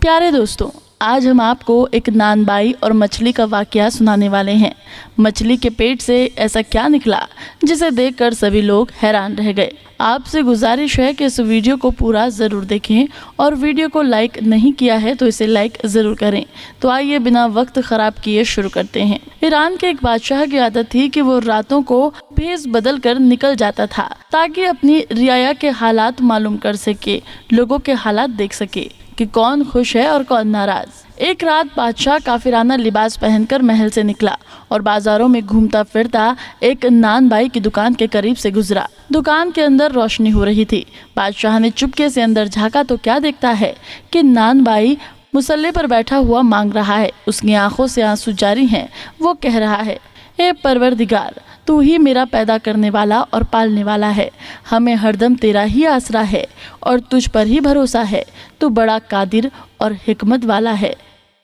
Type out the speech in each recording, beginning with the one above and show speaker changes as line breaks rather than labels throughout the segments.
प्यारे दोस्तों, आज हम आपको एक नानबाई और मछली का वाकया सुनाने वाले हैं। मछली के पेट से ऐसा क्या निकला जिसे देखकर सभी लोग हैरान रह गए। आपसे गुजारिश है कि इस वीडियो को पूरा ज़रूर देखें और वीडियो को लाइक नहीं किया है तो इसे लाइक ज़रूर करें। तो आइए बिना वक्त ख़राब किए शुरू करते हैं। ईरान के एक बादशाह की आदत थी कि वो रातों को भेष बदल कर निकल जाता था ताकि अपनी रियाया के हालात मालूम कर सके, लोगों के हालात देख सके कि कौन खुश है और कौन नाराज। एक रात बादशाह काफिराना लिबास पहनकर महल से निकला और बाजारों में घूमता फिरता एक नानबाई की दुकान के करीब से गुजरा। दुकान के अंदर रोशनी हो रही थी। बादशाह ने चुपके से अंदर झांका तो क्या देखता है कि नानबाई मुसल्ले पर बैठा हुआ मांग रहा है। उसकी आंखों से आंसू जारी हैं। वो कह रहा है, हे परवरदिगार, तू ही मेरा पैदा करने वाला और पालने वाला है। हमें हरदम तेरा ही आसरा है और तुझ पर ही भरोसा है। तू बड़ा कादिर और हिकमत वाला है।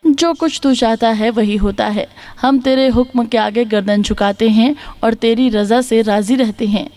जो कुछ तू चाहता है वही होता है। हम तेरे हुक्म के आगे गर्दन झुकाते हैं और तेरी रजा से राजी रहते हैं।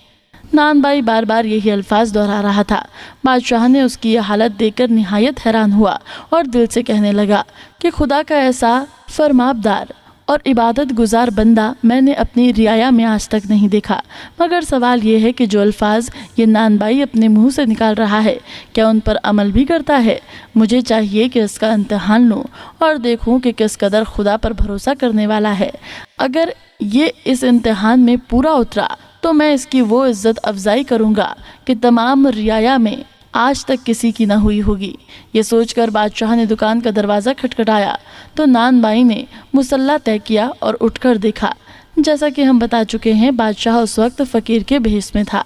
नानबाई बार बार यही अल्फाज दोहरा रहा था। बादशाह ने उसकी यह हालत देखकर निहायत हैरान हुआ और दिल से कहने लगा कि खुदा का ऐसा फरमाबदार और इबादत गुजार बंदा मैंने अपनी रियाया में आज तक नहीं देखा। मगर सवाल ये है कि जो अल्फाज ये नानबाई अपने मुंह से निकाल रहा है, क्या उन पर अमल भी करता है? मुझे चाहिए कि इसका इम्तिहान लूँ और देखूँ कि किस कदर खुदा पर भरोसा करने वाला है। अगर ये इस इम्तिहान में पूरा उतरा तो मैं इसकी वो इज्जत अफजाई करूँगा कि तमाम रियाया में आज तक किसी की न हुई होगी। ये सोचकर बादशाह ने दुकान का दरवाज़ा खटखटाया तो नानबाई ने मुसल्ला तय किया और उठकर देखा। जैसा कि हम बता चुके हैं, बादशाह उस वक्त फ़कीर के भेष में था।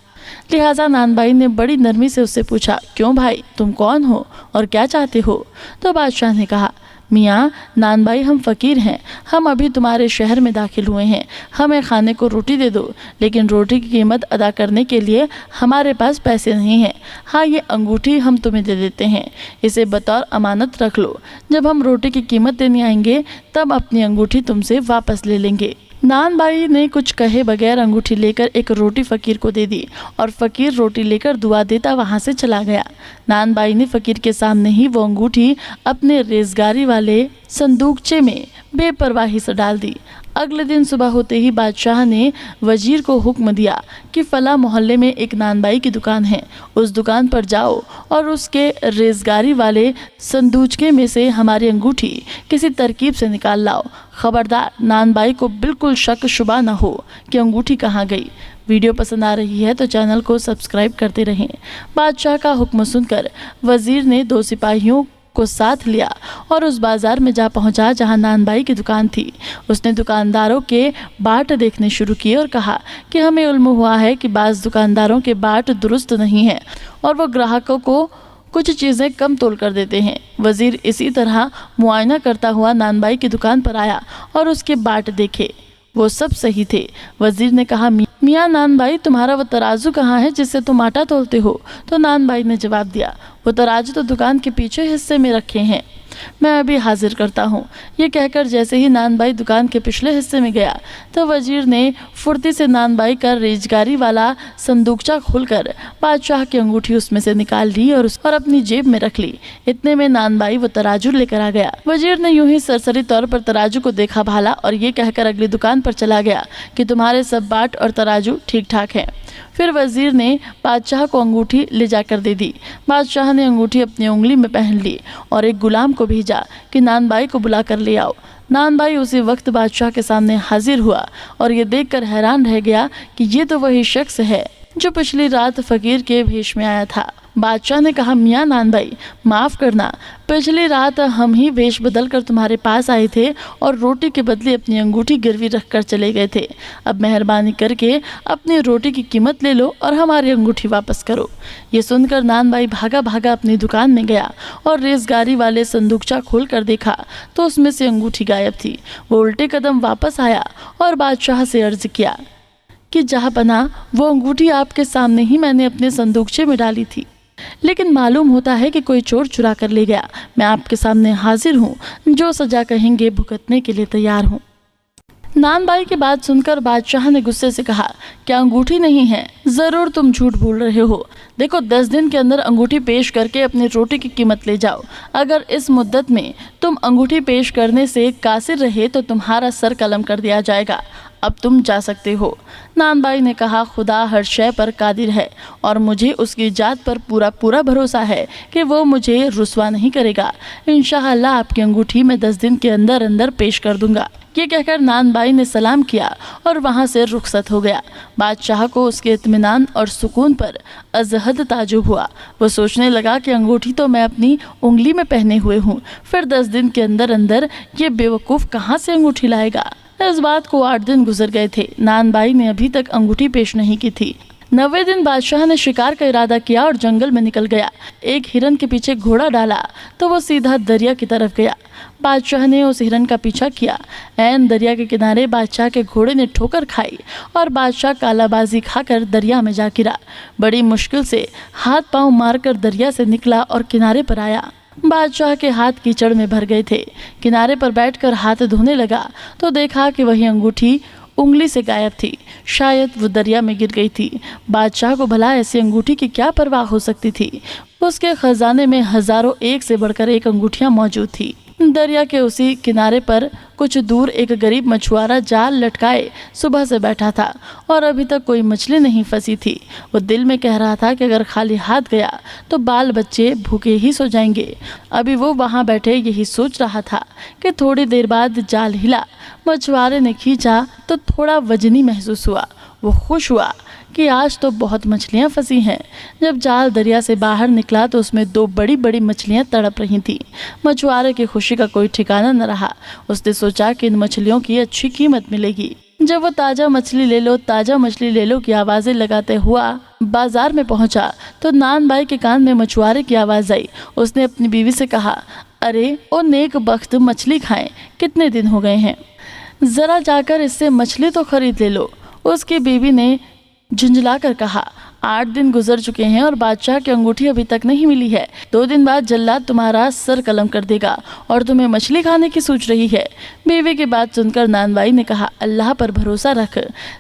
लिहाजा नानबाई ने बड़ी नरमी से उससे पूछा, क्यों भाई, तुम कौन हो और क्या चाहते हो? तो बादशाह ने कहा, मियाँ नानबाई, हम फ़कीर हैं। हम अभी तुम्हारे शहर में दाखिल हुए हैं। हमें खाने को रोटी दे दो, लेकिन रोटी की कीमत अदा करने के लिए हमारे पास पैसे नहीं हैं। हाँ, ये अंगूठी हम तुम्हें दे देते हैं, इसे बतौर अमानत रख लो। जब हम रोटी की कीमत देने आएंगे तब अपनी अंगूठी तुमसे वापस ले लेंगे। नानबाई ने कुछ कहे बगैर अंगूठी लेकर एक रोटी फ़कीर को दे दी और फ़कीर रोटी लेकर दुआ देता वहाँ से चला गया। नानबाई ने फ़कीर के सामने ही वो अंगूठी अपने रेजगारी वाले संदूकचे में बेपरवाही से डाल दी। अगले दिन सुबह होते ही बादशाह ने वजीर को हुक्म दिया कि फ़ला मोहल्ले में एक नानबाई की दुकान है, उस दुकान पर जाओ और उसके रेजगारी वाले संदूचके में से हमारी अंगूठी किसी तरकीब से निकाल लाओ। खबरदार, नानबाई को बिल्कुल शक शुबा न हो कि अंगूठी कहाँ गई। वीडियो पसंद आ रही है तो चैनल को सब्सक्राइब करते रहें। बादशाह का हुक्म सुनकर वजीर ने 2 सिपाहियों को साथ लिया और उस बाजार में जा पहुंचा जहां नानबाई की दुकान थी। उसने दुकानदारों के बाट देखने शुरू किए और कहा कि हमें इल्म हुआ है कि बाज़ दुकानदारों के बाट दुरुस्त नहीं हैं और वो ग्राहकों को कुछ चीज़ें कम तोल कर देते हैं। वजीर इसी तरह मुआयना करता हुआ नानबाई की दुकान पर आया और उसके बाट देखे, वो सब सही थे। वजीर ने कहा, मियाँ नानबाई, तुम्हारा वो तराजू कहाँ है जिससे तुम आटा तोलते हो? तो नानबाई ने जवाब दिया, वो तराजू तो दुकान के पीछे हिस्से में रखे हैं, मैं अभी हाजिर करता हूँ। ये कहकर जैसे ही नानबाई दुकान के पिछले हिस्से में गया तो वजीर ने फुर्ती से नानबाई का रेजगारी वाला संदूकचा खोलकर बादशाह की अंगूठी उसमें से निकाल ली और अपनी जेब में रख ली। इतने में नानबाई वो तराजू लेकर आ गया। वजीर ने यूं ही सरसरी तौर पर तराजू को देखा भाला और ये कहकर अगली दुकान पर चला गया कि तुम्हारे सब बाट और तराजू ठीक ठाक हैं। फिर वजीर ने बादशाह को अंगूठी ले जाकर दे दी। बादशाह ने अंगूठी अपनी उंगली में पहन ली और एक गुलाम को भेजा कि नानबाई को बुला कर ले आओ। नानबाई उसी वक्त बादशाह के सामने हाजिर हुआ और ये देखकर हैरान रह गया कि ये तो वही शख्स है जो पिछली रात फ़कीर के भेष में आया था। बादशाह ने कहा, मियाँ नानबाई, माफ़ करना, पिछली रात हम ही वेश बदल कर तुम्हारे पास आए थे और रोटी के बदले अपनी अंगूठी गिरवी रख कर चले गए थे। अब मेहरबानी करके अपनी रोटी की कीमत ले लो और हमारी अंगूठी वापस करो। ये सुनकर नानबाई भागा भागा अपनी दुकान में गया और रेजगारी वाले संदूकचा खोल कर देखा तो उसमें से अंगूठी गायब थी। वो उल्टे कदम वापस आया और बादशाह से अर्ज किया कि जहाँपनाह, वो अंगूठी आपके सामने ही मैंने अपने संदूकचे में डाली थी, लेकिन मालूम होता है कि कोई चोर चुरा कर ले गया। मैं आपके सामने हाजिर हूँ, जो सजा कहेंगे भुगतने के लिए तैयार हूँ। नानबाई की बात सुनकर बादशाह ने गुस्से से कहा, क्या अंगूठी नहीं है? जरूर तुम झूठ बोल रहे हो। देखो, 10 दिन के अंदर अंगूठी पेश करके अपनी रोटी की कीमत ले जाओ। अगर इस मुद्दत में तुम अंगूठी पेश करने से कासिर रहे तो तुम्हारा सर कलम कर दिया जाएगा। अब तुम जा सकते हो। नानबाई ने कहा, खुदा हर शय पर कादिर है और मुझे उसकी जात पर पूरा भरोसा है कि वो मुझे रुस्वा नहीं करेगा। इंशाअल्लाह आपकी अंगूठी मैं 10 दिन के अंदर अंदर पेश कर दूंगा। ये कहकर नानबाई ने सलाम किया और वहां से रुखसत हो गया। बादशाह को उसके इत्मीनान और सुकून पर अजहद ताजुब हुआ। वो सोचने लगा कि अंगूठी तो मैं अपनी उंगली में पहने हुए हूँ, फिर 10 दिन के अंदर अंदर ये बेवकूफ़ कहाँ से अंगूठी लाएगा। इस बात को 8 दिन गुजर गए थे। नानबाई ने अभी तक अंगूठी पेश नहीं की थी। 90वें दिन बादशाह ने शिकार का इरादा किया और जंगल में निकल गया। एक हिरन के पीछे घोड़ा डाला तो वो सीधा दरिया की तरफ गया। बादशाह ने उस हिरन का पीछा किया। ऐन दरिया के किनारे बादशाह के घोड़े ने ठोकर खाई और बादशाह कालाबाजी खाकर दरिया में जा गिरा। बड़ी मुश्किल से हाथ पांव मारकर दरिया से निकला और किनारे पर आया। बादशाह के हाथ कीचड़ में भर गए थे। किनारे पर बैठकर हाथ धोने लगा तो देखा कि वही अंगूठी उंगली से गायब थी। शायद वो दरिया में गिर गई थी। बादशाह को भला ऐसी अंगूठी की क्या परवाह हो सकती थी। उसके खजाने में हजारों एक से बढ़कर एक अंगूठियां मौजूद थी। दरिया के उसी किनारे पर कुछ दूर एक गरीब मछुआरा जाल लटकाए सुबह से बैठा था और अभी तक कोई मछली नहीं फंसी थी। वो दिल में कह रहा था कि अगर खाली हाथ गया तो बाल बच्चे भूखे ही सो जाएंगे। अभी वो वहां बैठे यही सोच रहा था कि थोड़ी देर बाद जाल हिला। मछुआरे ने खींचा तो थोड़ा वजनी महसूस हुआ। वो खुश हुआ कि आज तो बहुत मछलियां फंसी हैं। जब जाल दरिया से बाहर निकला तो उसमें 2 बड़ी बड़ी मछलियां तड़प रही थीं। मछुआरे की खुशी का कोई ठिकाना न रहा। उसने सोचा कि इन मछलियों की अच्छी कीमत मिलेगी। जब वो ताज़ा मछली ले लो की आवाज़ें लगाते हुआ बाजार में पहुंचा तो नानबाई के कान में मछुआरे की आवाज़ आई। उसने अपनी बीवी से कहा, अरे ओ नेक बख्त, मछली खाएं, कितने दिन हो गए हैं, ज़रा जाकर इससे मछली तो खरीद ले लो। उसकी बीवी ने झुंझलाकर कहा, 8 दिन गुजर चुके हैं और बादशाह की अंगूठी अभी तक नहीं मिली है। 2 दिन बाद जल्लाद तुम्हारा सर कलम कर देगा और तुम्हें मछली खाने की सोच रही है। बीवी की बात सुनकर नानबाई ने कहा, अल्लाह पर भरोसा रख,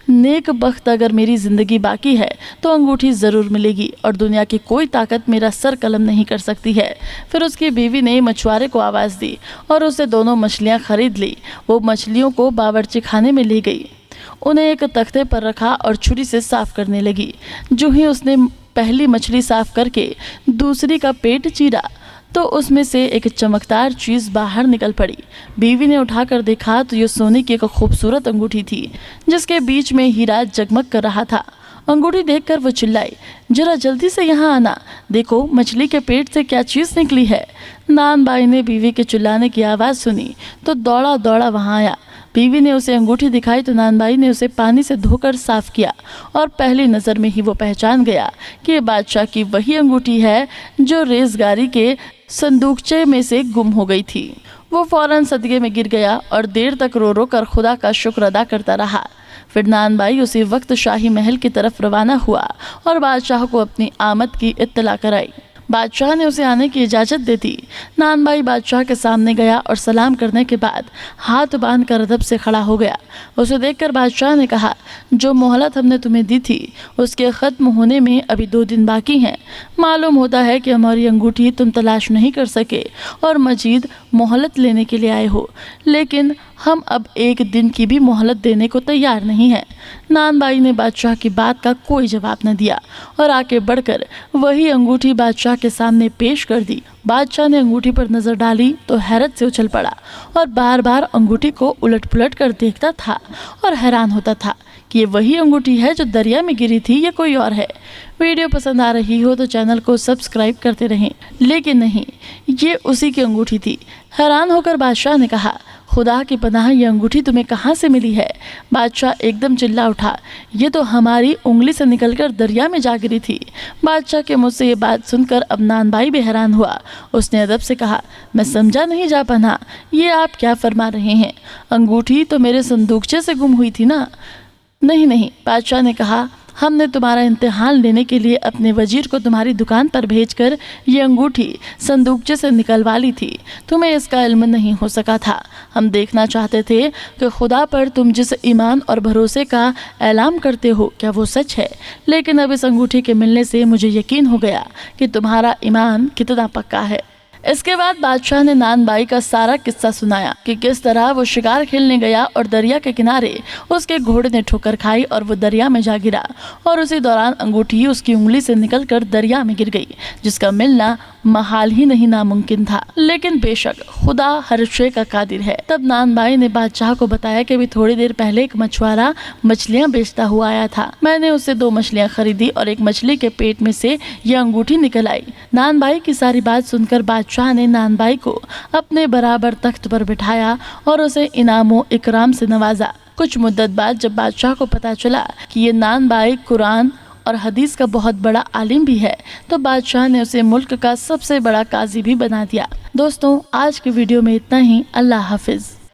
नेक बख्त, अगर मेरी जिंदगी बाकी है तो अंगूठी जरूर मिलेगी और दुनिया की कोई ताकत मेरा सर कलम नहीं कर सकती है। फिर उसकी बीवी ने मछुआरे को आवाज़ दी और उसे दोनों मछलियाँ खरीद ली। वो मछलियों को बावर्ची खाने में ले गई, उन्हें एक तख्ते पर रखा और छुरी से साफ करने लगी। जो ही उसने पहली मछली साफ करके दूसरी का पेट चीरा तो उसमें से एक चमकदार चीज़ बाहर निकल पड़ी। बीवी ने उठाकर देखा तो ये सोने की एक खूबसूरत अंगूठी थी जिसके बीच में हीरा जगमग कर रहा था। अंगूठी देखकर वो चिल्लाई, जरा जल्दी से यहाँ आना, देखो मछली के पेट से क्या चीज़ निकली है। नानबाई ने बीवी के चिल्लाने की आवाज़ सुनी तो दौड़ा दौड़ा वहाँ आया। बीवी ने उसे अंगूठी दिखाई तो नानबाई ने उसे पानी से धोकर साफ किया और पहली नज़र में ही वो पहचान गया कि ये बादशाह की वही अंगूठी है जो रेजगारी के संदूकचे में से गुम हो गई थी। वो फौरन सदके में गिर गया और देर तक रो रो कर खुदा का शुक्र अदा करता रहा। फिर नानबाई उसी वक्त शाही महल की तरफ रवाना हुआ और बादशाह को अपनी आमद की इत्तला कराई। बादशाह ने उसे आने की इजाज़त दे दी। नानबाई बादशाह के सामने गया और सलाम करने के बाद हाथ बांध कर अदब से खड़ा हो गया। उसे देखकर बादशाह ने कहा, जो मोहलत हमने तुम्हें दी थी उसके ख़त्म होने में अभी 2 दिन बाकी हैं। मालूम होता है कि हमारी अंगूठी तुम तलाश नहीं कर सके और मजीद मोहलत लेने के लिए आए हो, लेकिन हम अब 1 दिन की भी मोहलत देने को तैयार नहीं हैं। नानबाई ने बादशाह की बात का कोई जवाब न दिया और आगे बढ़कर वही अंगूठी बादशाह के सामने पेश कर दी। बादशाह ने अंगूठी पर नज़र डाली तो हैरत से उछल पड़ा और बार बार अंगूठी को उलट पुलट कर देखता था और हैरान होता था कि ये वही अंगूठी है जो दरिया में गिरी थी या कोई और है। वीडियो पसंद आ रही हो तो चैनल को सब्सक्राइब करते रहें, लेकिन नहीं, ये उसी की अंगूठी थी। हैरान होकर बादशाह ने कहा, खुदा की पनाह, ये अंगूठी तुम्हें कहाँ से मिली है? बादशाह एकदम चिल्ला उठा, ये तो हमारी उंगली से निकलकर दरिया में जा गिरी थी। बादशाह के मुँह से ये बात सुनकर अब नानबाई भी हैरान हुआ। उसने अदब से कहा, मैं समझा नहीं जा पना, ये आप क्या फरमा रहे हैं? अंगूठी तो मेरे संदूकचे से गुम हुई थी ना। नहीं नहीं, बादशाह ने कहा, हमने तुम्हारा इम्तिहान लेने के लिए अपने वजीर को तुम्हारी दुकान पर भेजकर ये अंगूठी संदूकचे से निकलवा ली थी। तुम्हें इसका इल्म नहीं हो सका था। हम देखना चाहते थे कि खुदा पर तुम जिस ईमान और भरोसे का ऐलान करते हो क्या वो सच है। लेकिन अब इस अंगूठी के मिलने से मुझे यकीन हो गया कि तुम्हारा ईमान कितना पक्का है। इसके बाद बादशाह ने नानबाई का सारा किस्सा सुनाया कि किस तरह वो शिकार खेलने गया और दरिया के किनारे उसके घोड़े ने ठोकर खाई और वो दरिया में जा गिरा और उसी दौरान अंगूठी उसकी उंगली से निकलकर दरिया में गिर गई, जिसका मिलना महाल ही नहीं नामुमकिन था। लेकिन बेशक खुदा हर शे का कादिर है। तब नानबाई ने बादशाह को बताया कि अभी थोड़ी देर पहले एक मछुआरा मछलियाँ बेचता हुआ आया था। मैंने उससे 2 मछलियाँ खरीदी और एक मछली के पेट में से यह अंगूठी निकल आई। नानबाई की सारी बात सुनकर बादशाह ने नानबाई को अपने बराबर तख्त पर बिठाया और उसे इनामो इकराम से नवाजा। कुछ मुद्दत बाद जब बादशाह को पता चला कि ये नानबाई कुरान और हदीस का बहुत बड़ा आलिम भी है, तो बादशाह ने उसे मुल्क का सबसे बड़ा काजी भी बना दिया। दोस्तों, आज की वीडियो में इतना ही। अल्लाह हाफिज।